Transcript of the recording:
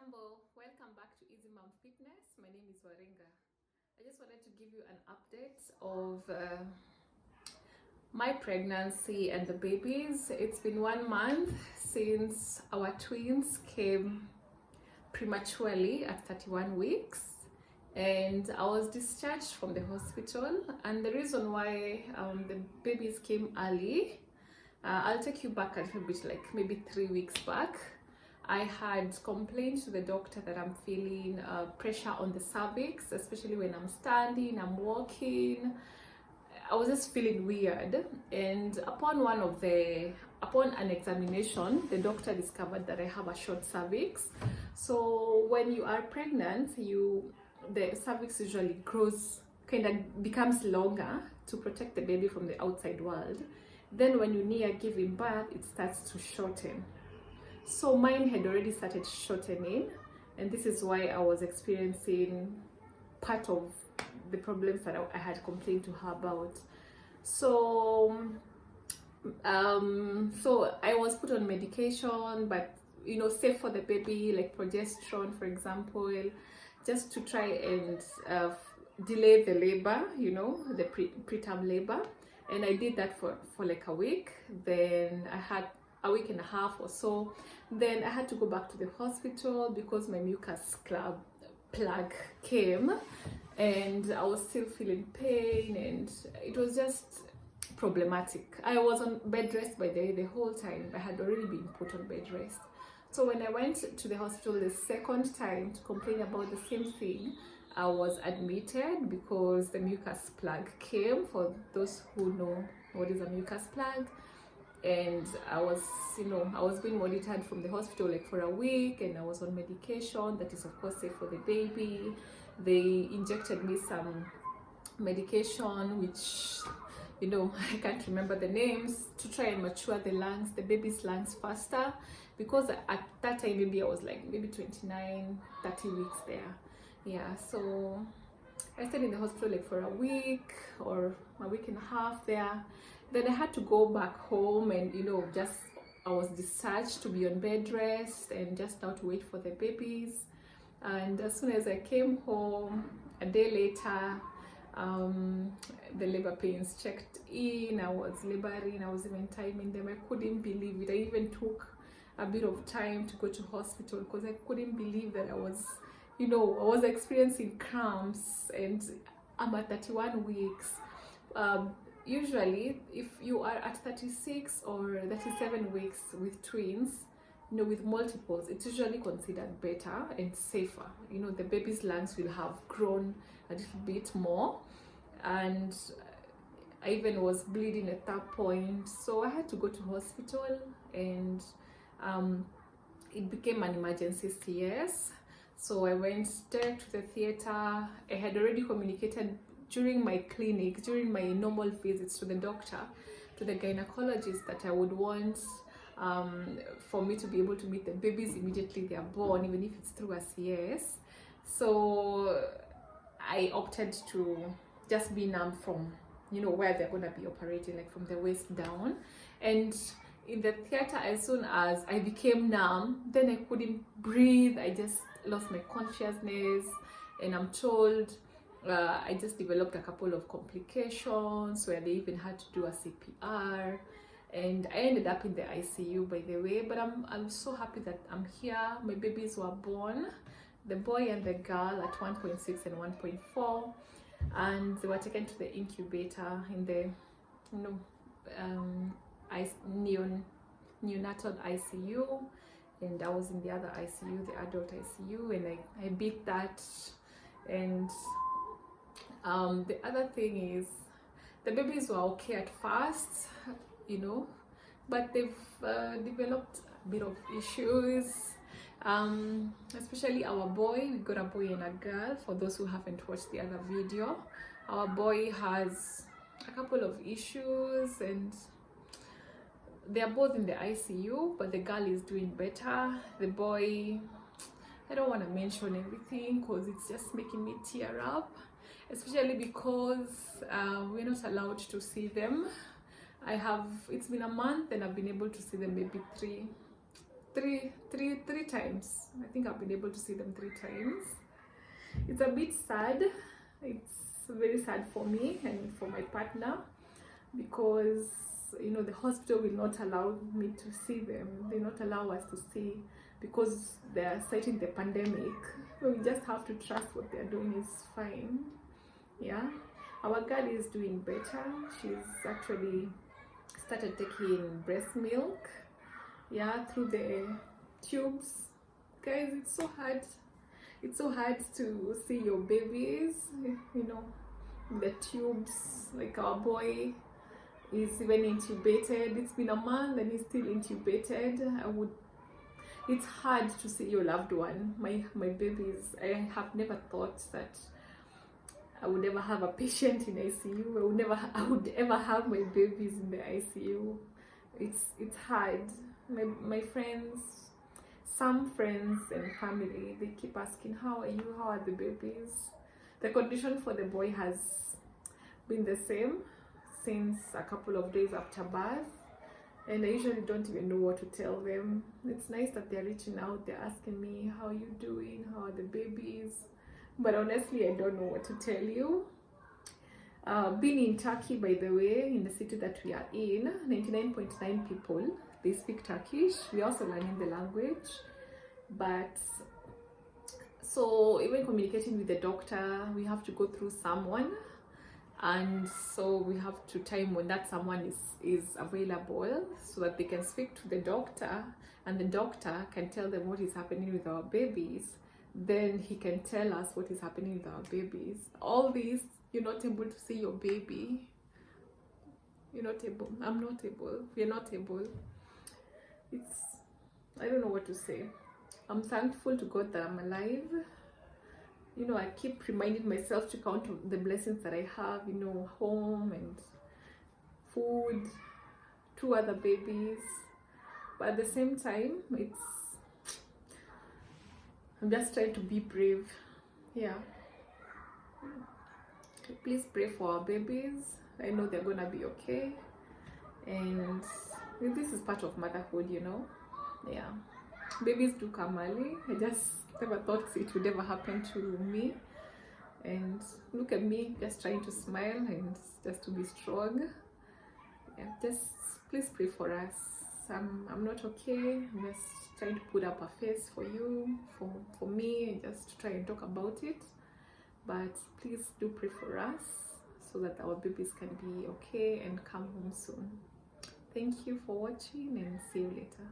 Hamjambo, welcome back to Easy Mom Fitness. My name is Warenga. I just wanted to give you an update of my pregnancy and the babies. It's been 1 month since our twins came prematurely at 31 weeks, and I was discharged from the hospital. And the reason why the babies came early, I'll take you back a little bit, like maybe 3 weeks back. I had complained to the doctor that I'm feeling pressure on the cervix, especially when I'm standing, I'm walking. I was just feeling weird, and upon an examination, the doctor discovered that I have a short cervix. So when you are pregnant, the cervix usually grows, kind of becomes longer to protect the baby from the outside world. Then when you near giving birth, it starts to shorten. So mine had already started shortening, and this is why I was experiencing part of the problems that I had complained to her about. So I was put on medication, but safe for the baby, like progesterone, for example, just to try and delay the labor, the preterm labor. And I did that for like a week. Then I had a week and a half or so. Then I had to go back to the hospital because my mucus plug came, and I was still feeling pain, and it was just problematic. I was on bed rest by the whole time. I had already been put on bed rest. So when I went to the hospital the second time to complain about the same thing, I was admitted because the mucus plug came, for those who know what is a mucus plug. And I was being monitored from the hospital like for a week, and I was on medication that is of course safe for the baby. They injected me some medication which I can't remember the names, to try and mature the baby's lungs faster, because at that time maybe I was like maybe 29, 30 weeks there. Yeah, so I stayed in the hospital like for a week or a week and a half there. Then I had to go back home, and I was discharged to be on bed rest and just now to wait for the babies. And as soon as I came home, a day later, the labor pains checked in. I was laboring, I was even timing them. I couldn't believe it. I even took a bit of time to go to hospital because I couldn't believe that I was experiencing cramps, and I'm at 31 weeks. Usually if you are at 36 or 37 weeks with twins, with multiples, it's usually considered better and safer. The baby's lungs will have grown a little bit more, and I even was bleeding at that point, so I had to go to hospital, and it became an emergency CS. So I went direct to the theater. I had already communicated during my normal visits to the doctor, to the gynecologist, that I would want for me to be able to meet the babies immediately they are born, even if it's through a CS. So I opted to just be numb from where they're going to be operating, like from the waist down. And in the theater, as soon as I became numb, then I couldn't breathe. I just lost my consciousness, and I'm told I just developed a couple of complications where they even had to do a CPR, and I ended up in the ICU, by the way. But I'm so happy that I'm here. My babies were born, the boy and the girl, at 1.6 and 1.4, and they were taken to the incubator in the neonatal ICU, and I was in the other ICU, the adult ICU, and I beat that. And the other thing is, the babies were okay at first, but they've developed a bit of issues, especially our boy. We got a boy and a girl. For those who haven't watched the other video, our boy has a couple of issues, and they are both in the ICU, but the girl is doing better. The boy, I don't want to mention everything because it's just making me tear up, especially because we're not allowed to see them. It's been a month and I've been able to see them maybe three times. I think I've been able to see them 3 times. It's a bit sad. It's very sad for me and for my partner, because the hospital will not allow me to see them. They not allow us to see, because they are citing the pandemic. So we just have to trust what they're doing is fine. Yeah, our girl is doing better. She's actually started taking breast milk, yeah, through the tubes. Guys, it's so hard. It's so hard to see your babies, the tubes. Like our boy is even intubated. It's been a month and he's still intubated. It's hard to see your loved one. My babies, I have never thought that I would ever have a patient in ICU. I would ever have my babies in the ICU. It's hard. My friends, some friends and family, they keep asking, how are you? How are the babies? The condition for the boy has been the same since a couple of days after birth, and I usually don't even know what to tell them. It's nice that they're reaching out, they're asking me, how are you doing? How are the babies? But honestly, I don't know what to tell you. Being in Turkey, by the way, in the city that we are in, 99.9 people, they speak Turkish. We're also learning the language. But so even communicating with the doctor, we have to go through someone, and so we have to time when that someone is available, so that they can speak to the doctor, and the doctor can tell them what is happening with our babies. Then he can tell us what is happening with our babies. All this, you're not able to see your baby. You're not able. I'm not able. We're not able. I don't know what to say. I'm thankful to God that I'm alive. I keep reminding myself to count the blessings that I have, home and food, 2 other babies. But at the same time, I'm just trying to be brave. Yeah. Please pray for our babies. I know they're gonna be okay. And this is part of motherhood, Yeah. Babies do come early. I just never thought it would ever happen to me. And look at me, just trying to smile and just to be strong. Yeah, just please pray for us. I'm not okay. I'm just trying to put up a face for you, for me, and just to try and talk about it. But please do pray for us, so that our babies can be okay and come home soon. Thank you for watching, and see you later.